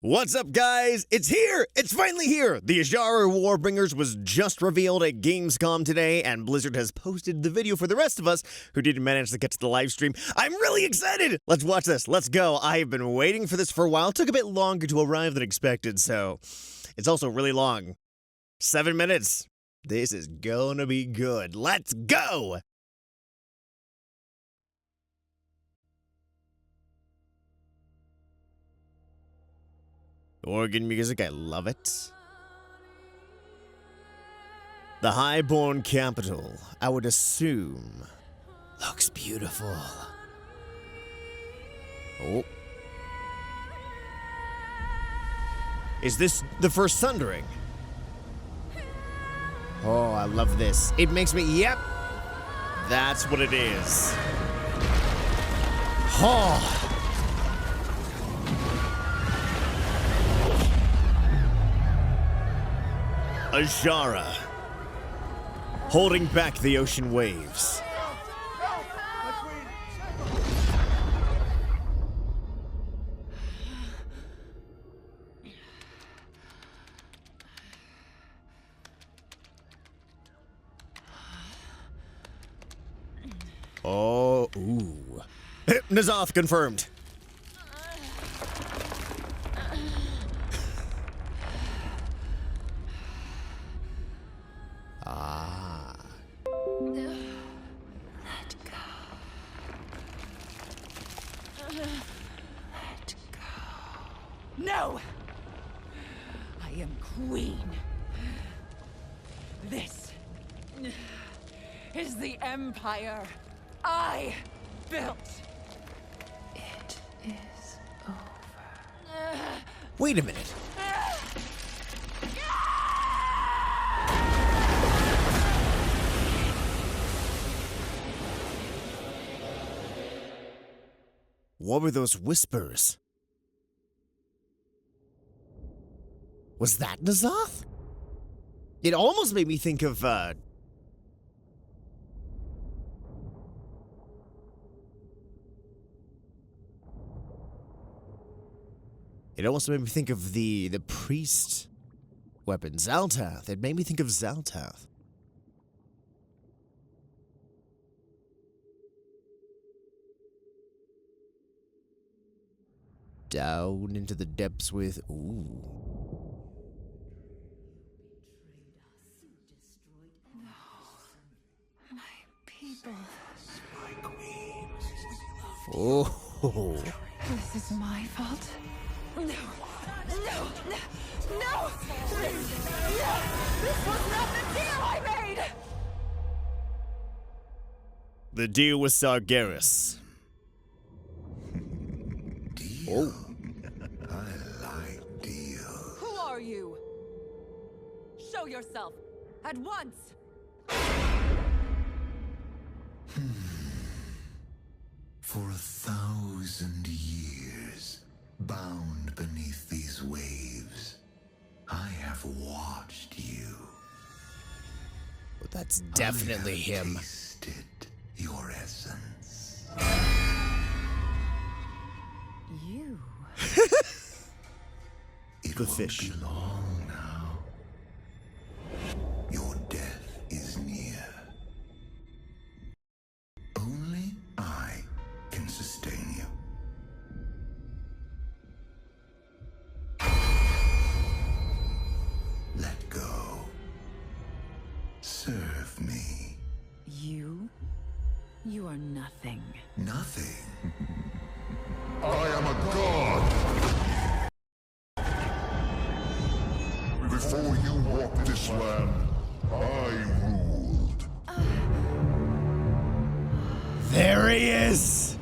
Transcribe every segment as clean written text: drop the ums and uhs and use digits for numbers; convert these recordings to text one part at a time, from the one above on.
What's up, guys? It's here! It's finally here! The Azshara Warbringers was just revealed at GamesCom today, and Blizzard has posted the video for the rest of us who didn't manage to get to the live stream. I'm really excited! Let's watch this. Let's go. I've been waiting for this for a while. It took a bit longer to arrive than expected, so it's also really long. 7 minutes. This is gonna be good. Let's go! Organ music, I love it. The highborn capital, I would assume, looks beautiful. Oh. Is this the first Sundering? Oh, I love this. It makes me, yep. That's what it is. Oh. Azshara, holding back the ocean waves. Oh, ooh. N'Zoth confirmed. Let go. No! I am queen. This is the empire I built. It is over. Wait a minute. What were those whispers? Was that N'Zoth? It almost made me think of, It almost made me think of the priest weapon, Zaltath. It made me think of Zaltath. Down into the depths with, ooh. No. My people. My queen. Oh. This is my fault. No. No. No. No. This was not the deal I made. The deal with Sargeras. Deal? I like deal. Who are you? Show yourself at once. For 1,000 years, bound beneath these waves, I have watched you. Well, that's definitely him. Tasted your essence. You. It The won't fish. be long now. Your death is near. Only I can sustain you. Let go. Serve me. You are nothing. Nothing. I am a god! Before you walked this land, I ruled. There he is!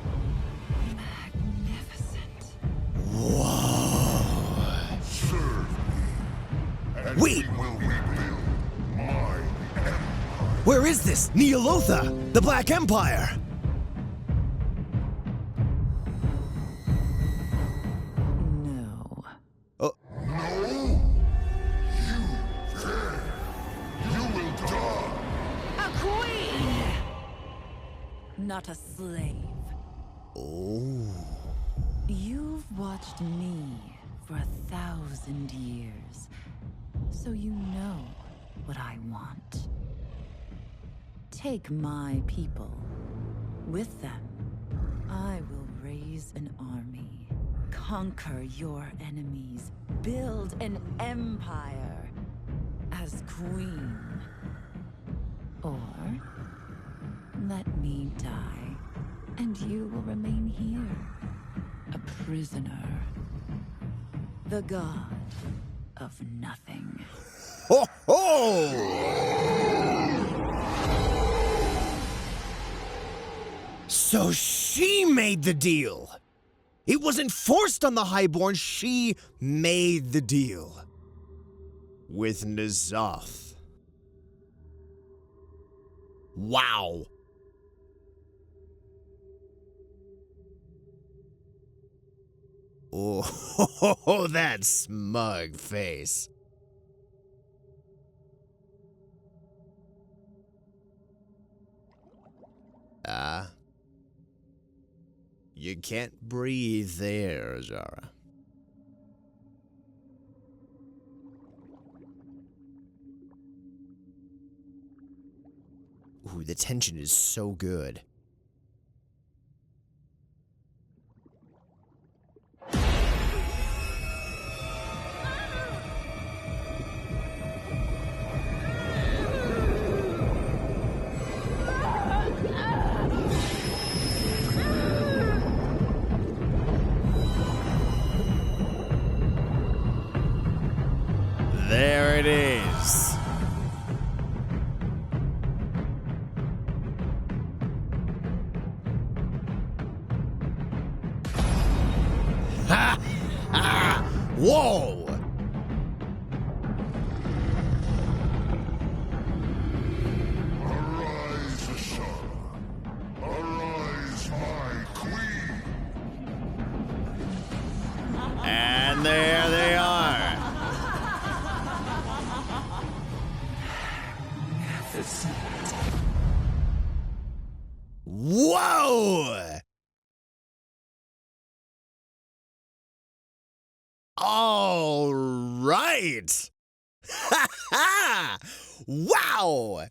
Magnificent. Whoa! Serve me, and Wait! we will rebuild my empire. Where is this? Neolotha, the Black Empire! No. Oh, No! You dare! You will die! A queen! Not a slave. oh. You've watched me for for 1,000 years, so you know what I want. Take my people. With them, I will raise an army, conquer your enemies, build an empire as queen. Or let me die, and you will remain here, a prisoner. The god of nothing. Ho ho! So she made the deal. It wasn't forced on the Highborn, she made the deal. With N'Zoth. Wow. Oh, that smug face. You can't breathe there, Azshara. Ooh, the tension is so good. There it is. Ha! Ha! Whoa! Arise, Azshara. Arise, my queen. And there they are. Whoa! All right. Ha ha! Wow!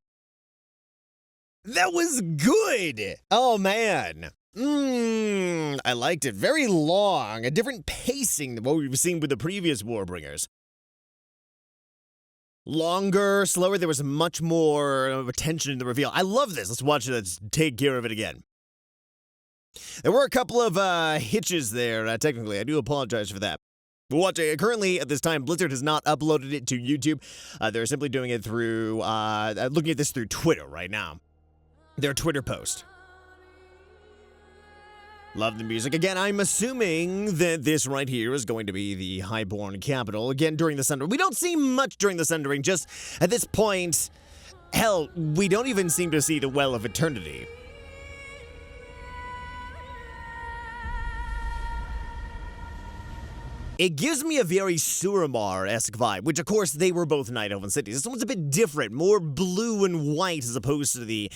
That was good. Oh man. I liked it. Very long, a different pacing than what we've seen with the previous Warbringers. Longer, slower, there was much more attention in the reveal. I love this. Let's watch it. Let's take care of it again. There were a couple of hitches there, technically. I do apologize for that. But watching currently, at this time, Blizzard has not uploaded it to YouTube. They're simply doing it through, looking at this through Twitter right now. Their Twitter post. Love the music. Again, I'm assuming that this right here is going to be the Highborn capital. Again, during the Sundering. We don't see much during the Sundering. Just at this point, hell, we don't even seem to see the Well of Eternity. It gives me a very Suramar-esque vibe, which of course they were both Night Elven cities. This one's a bit different, more blue and white as opposed to the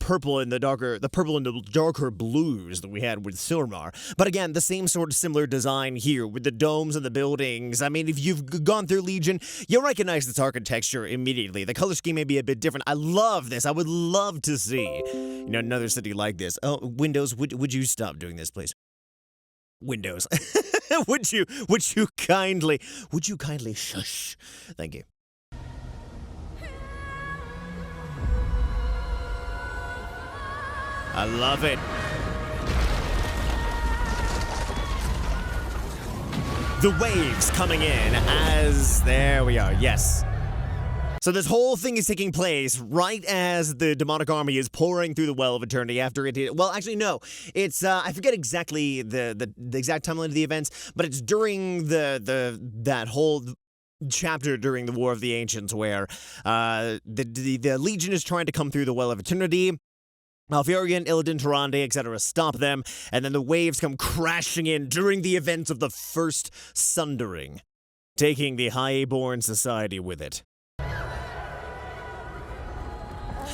purple and the darker blues that we had with Suramar. But again, the same sort of similar design here with the domes and the buildings. I mean, if you've gone through Legion, you'll recognize this architecture immediately. The color scheme may be a bit different. I love this. I would love to see, another city like this. Oh, Windows, would you stop doing this, please? Windows. would you kindly shush? Thank you. I love it. The waves coming in as, there we are, yes. So this whole thing is taking place right as the demonic army is pouring through the Well of Eternity after it did. Well, actually, no. It's I forget exactly the exact timeline of the events, but it's during that whole chapter during the War of the Ancients where the Legion is trying to come through the Well of Eternity. Malfurion, Illidan, Tyrande, etc. stop them, and then the waves come crashing in during the events of the first Sundering, taking the Highborn society with it.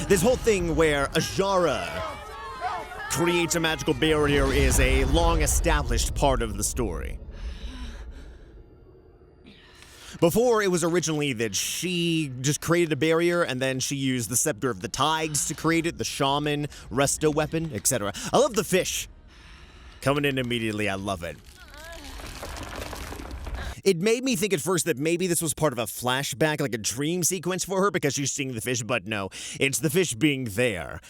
This whole thing where Azshara creates a magical barrier is a long-established part of the story. Before, it was originally that she just created a barrier, and then she used the Scepter of the Tides to create it, the Shaman, Resto weapon, etc. I love the fish. Coming in immediately, I love it. It made me think at first that maybe this was part of a flashback, like a dream sequence for her, because she's seeing the fish, but no, it's the fish being there.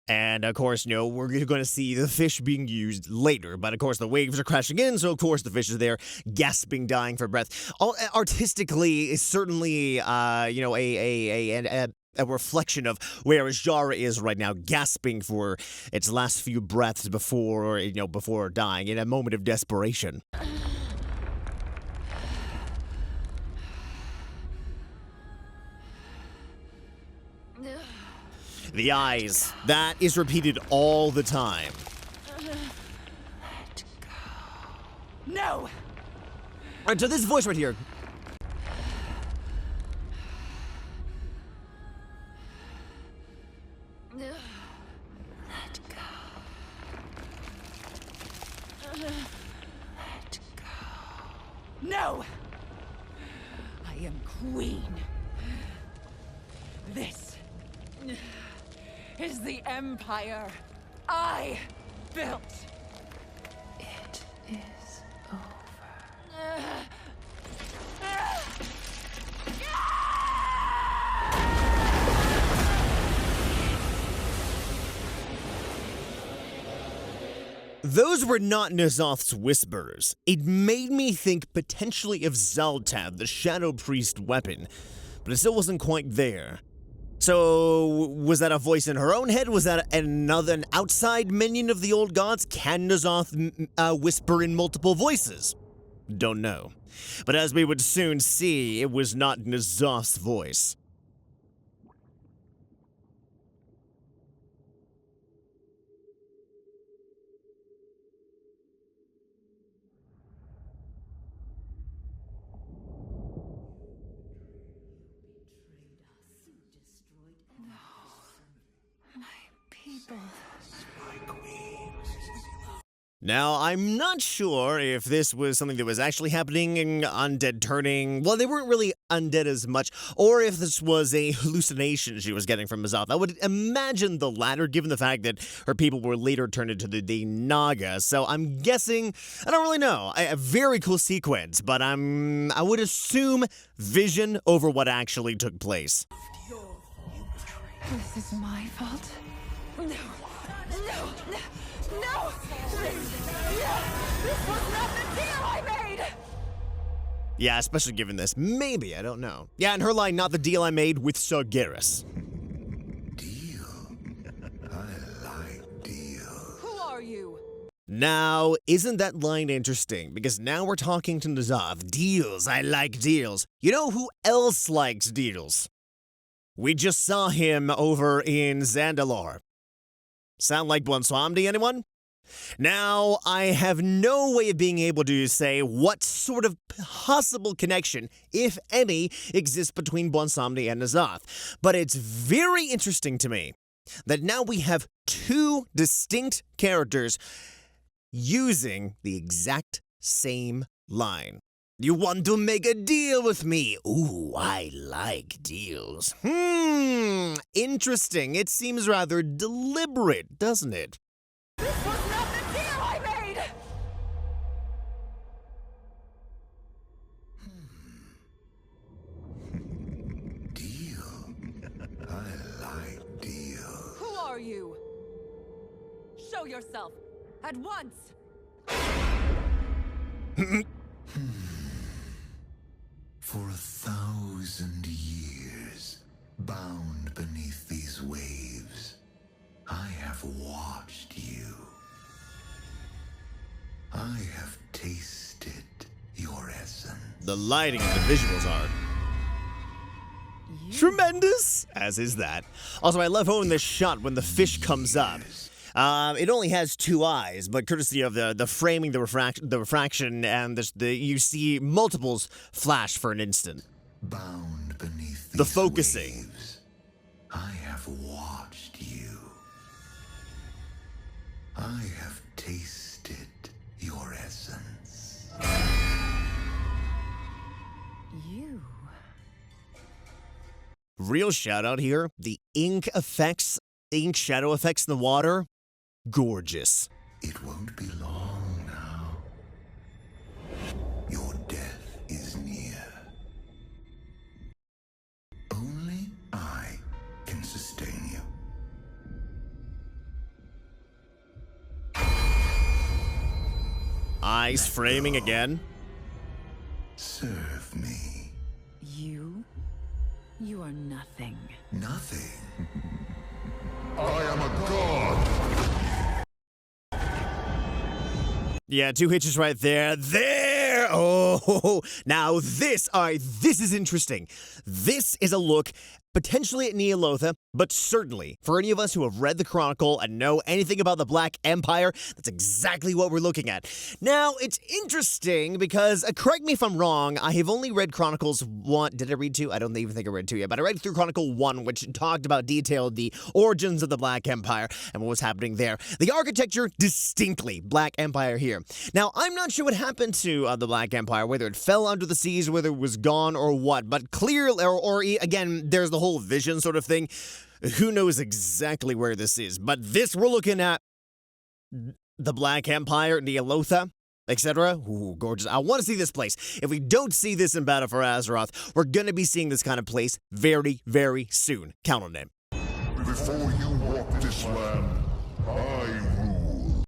And of course, you know, we're going to see the fish being used later. But of course, the waves are crashing in, so of course the fish is there, gasping, dying for breath. Artistically, is certainly, you know, a reflection of where Azshara is right now, gasping for its last few breaths before, you know, before dying in a moment of desperation. The eyes. That is repeated all the time. Let go. No! Alright, so this voice right here. Let go. Let go. No! I am queen. This is the empire I built. It is over. Those were not N'Zoth's whispers. It made me think potentially of Zaltav, the Shadow Priest weapon, but it still wasn't quite there. So, was that a voice in her own head? Was that an outside minion of the old gods? Can N'Zoth whisper in multiple voices? Don't know. But as we would soon see, it was not N'Zoth's voice. People. Now, I'm not sure if this was something that was actually happening in undead turning. Well, they weren't really undead as much, or if this was a hallucination she was getting from N'Zoth. I would imagine the latter, given the fact that her people were later turned into the Naga. So I'm guessing, I don't really know. A very cool sequence, but I would assume vision over what actually took place. This is my fault. No! No! No! No! This was not the deal I made! Yeah, especially given this. Maybe, I don't know. Yeah, and her line, not the deal I made with Sargeras. Deal? I like deal. Who are you? Now, isn't that line interesting? Because now we're talking to N'Zoth. Deals, I like deals. You know who else likes deals? We just saw him over in Zandalar. Sound like Bwonsamdi, anyone? Now, I have no way of being able to say what sort of possible connection, if any, exists between Bwonsamdi and N'Zoth, but it's very interesting to me that now we have two distinct characters using the exact same line. You want to make a deal with me? Ooh, I like deals. Interesting. It seems rather deliberate, doesn't it? This was not the deal I made! Deal? I like deal. Who are you? Show yourself! At once! For 1,000 years, bound beneath these waves, I have watched you. I have tasted your essence. The lighting and the visuals are tremendous, as is that. Also, I love how in this shot when the fish comes up, it only has two eyes, but courtesy of the framing, the refraction, and you see multiples flash for an instant. Bound beneath The these focusing. waves, I have watched you. I have tasted your essence. Real shout out here. The ink shadow effects in the water, gorgeous. It won't be long now. Your death is near. Only I can sustain you. Eyes framing again. Serve me. You are nothing. Nothing. I am a god! Yeah, 2 hitches right there. There! Oh, now this is interesting. This is a look potentially at Neolotha, but certainly for any of us who have read the Chronicle and know anything about the Black Empire, that's exactly what we're looking at. Now, it's interesting because, correct me if I'm wrong, I have only read Chronicles 1. Did I read 2? I don't even think I read 2 yet, but I read through Chronicle 1, which detailed the origins of the Black Empire and what was happening there. The architecture, distinctly Black Empire here. Now, I'm not sure what happened to the Black Empire, whether it fell under the seas, whether it was gone or what, but clearly, or again, there's the whole vision sort of thing. Who knows exactly where this is, but this we're looking at the Black Empire, Neolotha, etc. Ooh, gorgeous. I want to see this place. If we don't see this in Battle for Azeroth, we're going to be seeing this kind of place very, very soon. Count on it. Before you walk this land, I rule.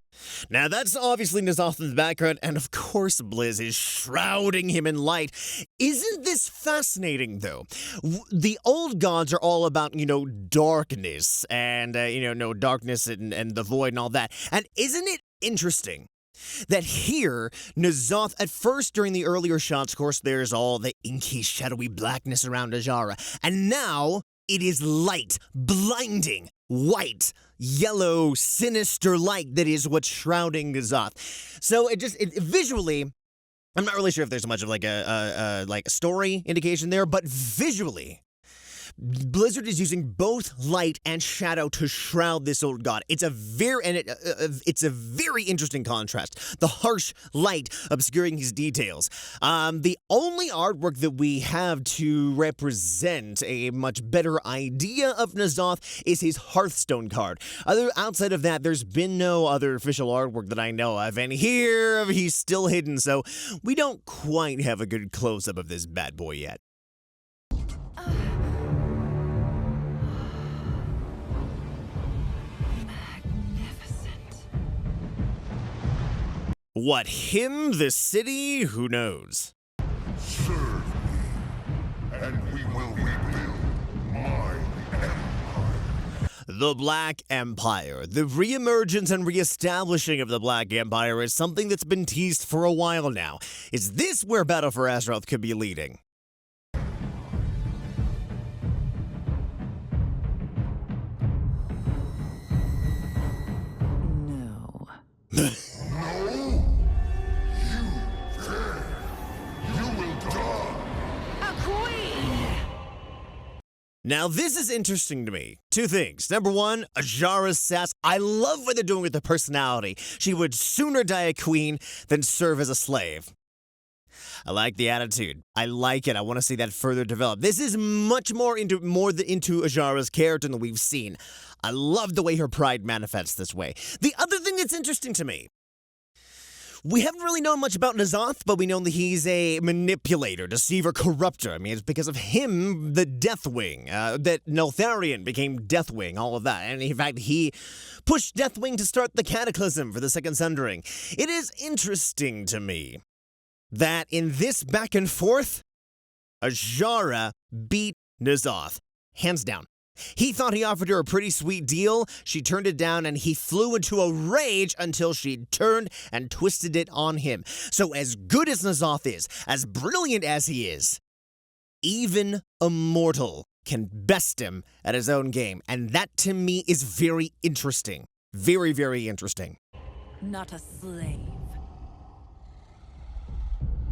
Now, that's obviously N'Zoth in the background, and of course Blizz is shrouding him in light. Isn't this fascinating, though? The old gods are all about, darkness, and, darkness and the void and all that. And isn't it interesting that here, N'Zoth, at first during the earlier shots, of course, there's all the inky, shadowy blackness around Azshara, and now it is light, blinding, white, yellow, sinister light that is what's shrouding N'Zoth. So it visually, I'm not really sure if there's much of like a story indication there, but visually, Blizzard is using both light and shadow to shroud this old god. It's a very interesting contrast. The harsh light obscuring his details. The only artwork that we have to represent a much better idea of N'Zoth is his Hearthstone card. Outside of that, there's been no other official artwork that I know of, and here he's still hidden, so we don't quite have a good close-up of this bad boy yet. What, him, the city? Who knows? Serve me, and we will rebuild my empire. The Black Empire. The reemergence and reestablishing of the Black Empire is something that's been teased for a while now. Is this where Battle for Azeroth could be leading? No. Now, this is interesting to me. 2 things. Number 1, Azshara's sass. I love what they're doing with the personality. She would sooner die a queen than serve as a slave. I like the attitude. I like it. I want to see that further develop. This is much more into Azshara's character than we've seen. I love the way her pride manifests this way. The other thing that's interesting to me, we haven't really known much about N'Zoth, but we know that he's a manipulator, deceiver, corruptor. I mean, it's because of him, the Deathwing, that Neltharion became Deathwing, all of that. And in fact, he pushed Deathwing to start the Cataclysm for the Second Sundering. It is interesting to me that in this back and forth, Azshara beat N'Zoth, hands down. He thought he offered her a pretty sweet deal, she turned it down, and he flew into a rage until she turned and twisted it on him. So as good as N'Zoth is, as brilliant as he is, even a mortal can best him at his own game, and that to me is very interesting. Very, very interesting. Not a slave.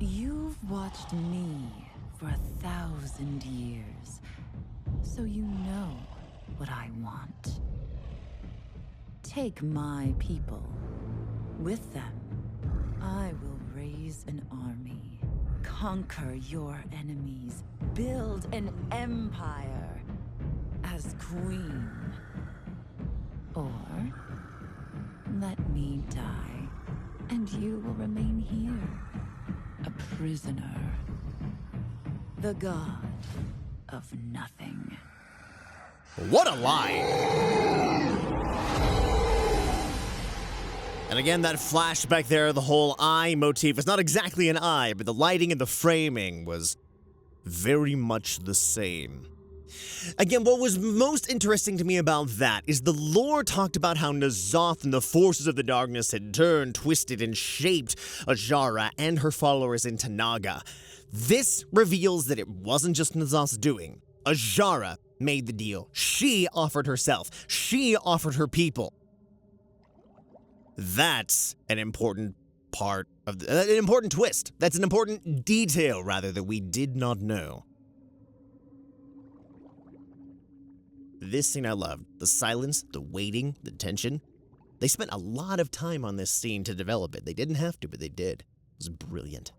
You've watched me for 1,000 years, so you know what I want. Take my people. With them, I will raise an army, conquer your enemies, build an empire. as queen. Or let me die, and you will remain here, a prisoner. The god of nothing. What a lie! And again, that flashback there, the whole eye motif was not exactly an eye, but the lighting and the framing was very much the same. Again, what was most interesting to me about that is the lore talked about how N'Zoth and the forces of the darkness had turned, twisted, and shaped Azshara and her followers into Naga. This reveals that it wasn't just N'Zoth's doing. Azshara made the deal. She offered herself. She offered her people. That's an important part of an important twist. That's an important detail, rather, that we did not know. This scene I loved. The silence, the waiting, the tension. They spent a lot of time on this scene to develop it. They didn't have to, but they did. It was brilliant.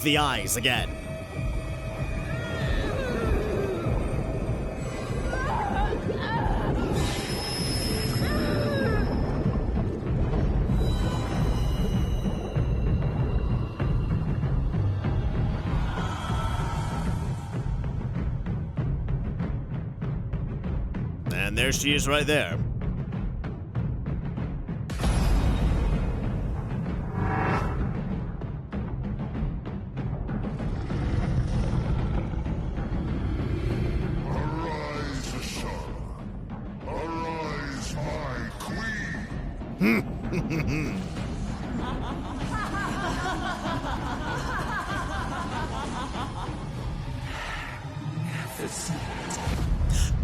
The eyes again. And there she is right there. Arise, Azshara. Arise, my queen.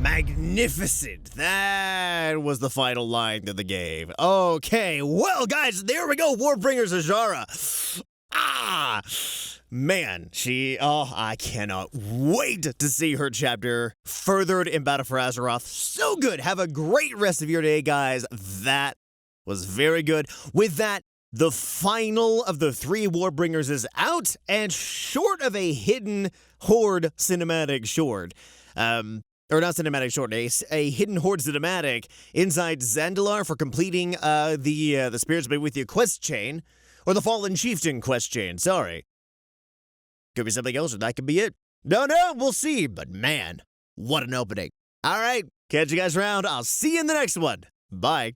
Magnificent. That was the final line that they gave. Okay, well, guys, there we go. Warbringers Azshara. Man, I cannot wait to see her chapter furthered in Battle for Azeroth. So good. Have a great rest of your day, guys. That was very good. With that, the final of the 3 Warbringers is out, and short of a hidden horde cinematic short, or not cinematic short, a hidden horde cinematic inside Zandalar for completing the Spirits Be With You quest chain, or the Fallen Chieftain quest chain, sorry. Could be something else, or that could be it. No, we'll see, but man, what an opening. All right, catch you guys around. I'll see you in the next one. Bye.